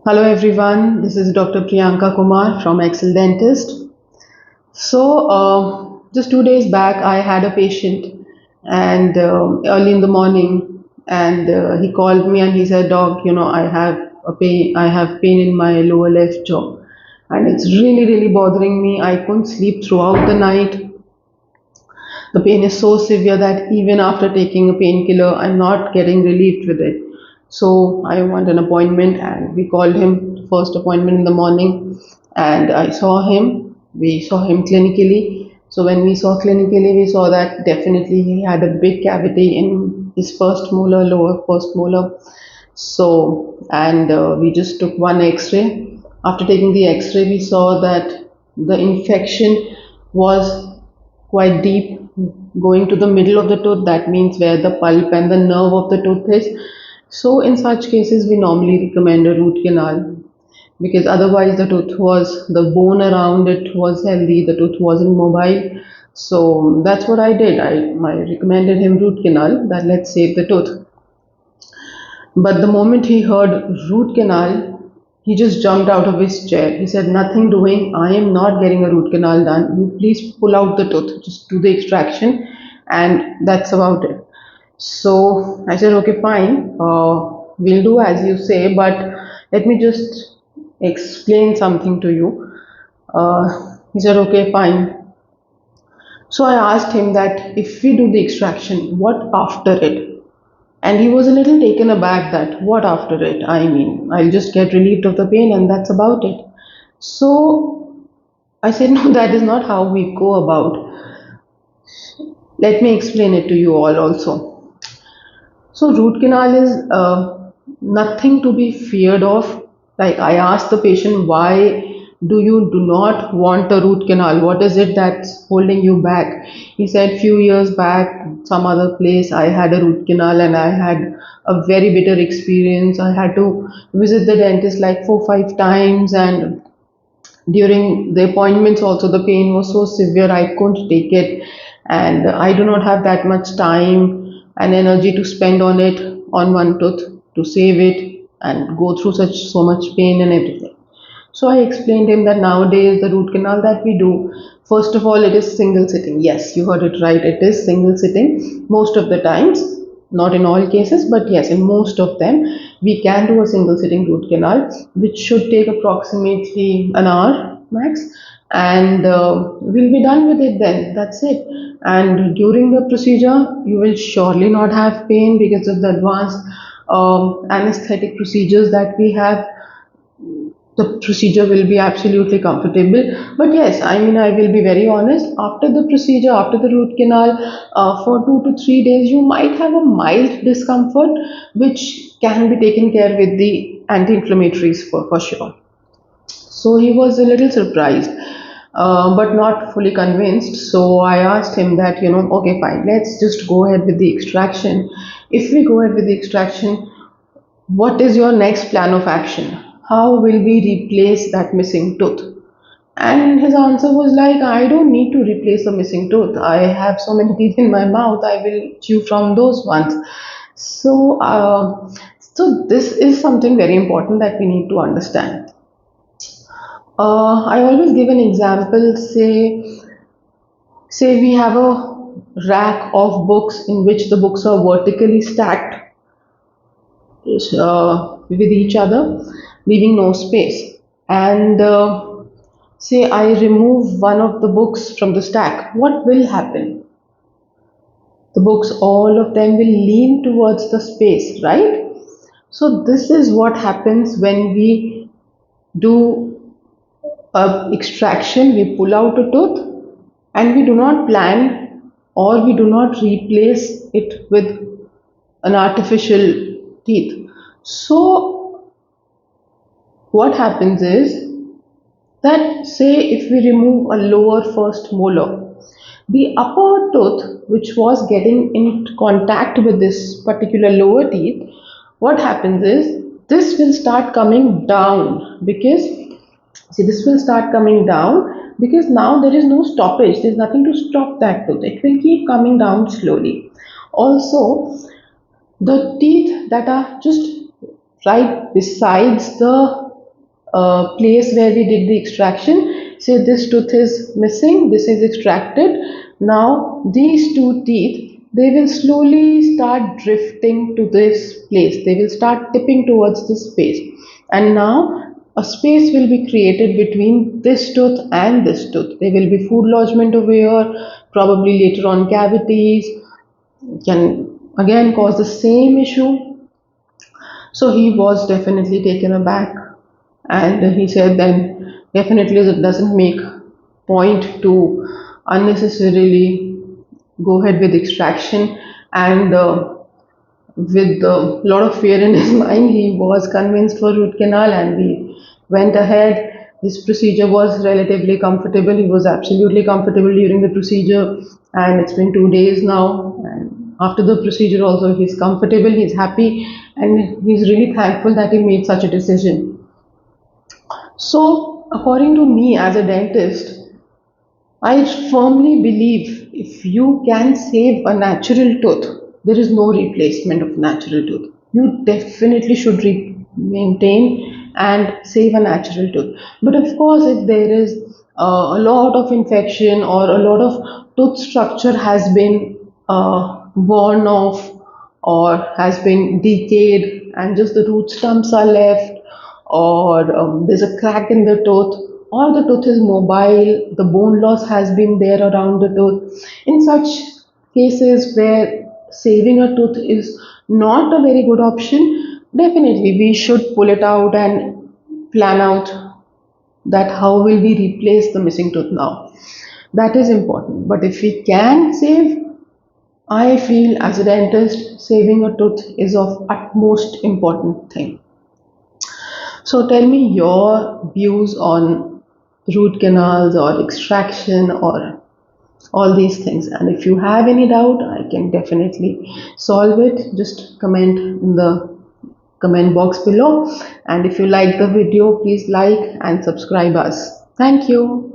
Hello everyone, this is Dr. Priyanka Kumar from EXLDentist. Just 2 days back, I had a patient, and early in the morning, and he called me and he said, "Doc, I have pain in my lower left jaw, and it's really bothering me. I couldn't sleep throughout the night. The pain is so severe that even after taking a painkiller, I'm not getting relieved with it. So I want an appointment, and we called him first appointment in the morning, and I saw him. We saw him clinically. So when we saw clinically, we saw that definitely he had a big cavity in his first molar, lower first molar. We just took one X-ray. After taking the X-ray, we saw that the infection was quite deep, going to the middle of the tooth. That means where the pulp and the nerve of the tooth is. So in such cases, we normally recommend a root canal, because otherwise the bone around it was healthy, the tooth wasn't mobile. So that's what I did. I recommended him root canal, that let's save the tooth. But the moment he heard root canal, he just jumped out of his chair. He said, "Nothing doing. I am not getting a root canal done. You please pull out the tooth, just do the extraction, and that's about it." So I said, "Okay, fine. We'll do as you say, but let me just explain something to you." He said, "Okay, fine." So I asked him that if we do the extraction, what after it? And he was a little taken aback that what after it? I mean, I'll just get relieved of the pain and that's about it. So I said, no, that is not how we go about. Let me explain it to you all also. So root canal is nothing to be feared of. Like I asked the patient, why do you do not want a root canal? What is it that's holding you back? He said, few years back, some other place, I had a root canal and I had a very bitter experience. I had to visit the dentist like 4 5 times, and during the appointments also the pain was so severe I couldn't take it, and I do not have that much time and energy to spend on it, on one tooth, to save it and go through so much pain and everything. So I explained him that nowadays the root canal that we do, first of all, it is single sitting. Yes, you heard it right, it is single sitting most of the times, not in all cases, but yes, in most of them we can do a single sitting root canal, which should take approximately an hour max, and we'll be done with it then. That's it. And during the procedure, you will surely not have pain because of the advanced anesthetic procedures that we have. The procedure will be absolutely comfortable. But yes, I mean, I will be very honest, after the procedure, after the root canal, for 2 to 3 days you might have a mild discomfort, which can be taken care with the anti-inflammatories for sure. So he was a little surprised, but not fully convinced. So I asked him that, okay, fine, let's just go ahead with the extraction. If we go ahead with the extraction, what is your next plan of action? How will we replace that missing tooth? And his answer was like, I don't need to replace the missing tooth. I have so many teeth in my mouth, I will chew from those ones. So this is something very important that we need to understand. I always give an example. Say we have a rack of books in which the books are vertically stacked with each other, leaving no space. And say I remove one of the books from the stack, what will happen? The books, all of them will lean towards the space, right? So this is what happens when we do a extraction. We pull out a tooth and we do not plan, or we do not replace it with an artificial teeth. So what happens is that, say if we remove a lower first molar, the upper tooth which was getting in contact with this particular lower teeth, what happens is this will start coming down, because see, this will start coming down because now there is no stoppage, there's nothing to stop that tooth, it will keep coming down slowly. Also, the teeth that are just right besides the place where we did the extraction. Say this tooth is missing, this is extracted. Now these two teeth, they will slowly start drifting to this place. They will start tipping towards this space. And now a space will be created between this tooth and this tooth. There will be food lodgement over here, probably later on cavities, can again cause the same issue. So he was definitely taken aback, and he said then definitely it doesn't make point to unnecessarily go ahead with extraction. And with a lot of fear in his mind, he was convinced for root canal, and we went ahead. His procedure was relatively comfortable. He was absolutely comfortable during the procedure, and it's been 2 days now. And after the procedure, also, he's comfortable, he's happy, and he's really thankful that he made such a decision. So, according to me as a dentist, I firmly believe if you can save a natural tooth, there is no replacement of natural tooth. You definitely should maintain and save a natural tooth. But of course, if there is a lot of infection or a lot of tooth structure has been worn off or has been decayed and just the root stumps are left, or there's a crack in the tooth, or the tooth is mobile, the bone loss has been there around the tooth. In such cases where saving a tooth is not a very good option, definitely we should pull it out and plan out that how will we replace the missing tooth now. That is important. But if we can save, I feel as a dentist, saving a tooth is of utmost important thing. So tell me your views on root canals or extraction or all these things. And if you have any doubt, I can definitely solve it. Just comment in the comment box below. And if you like the video, please like and subscribe us. Thank you.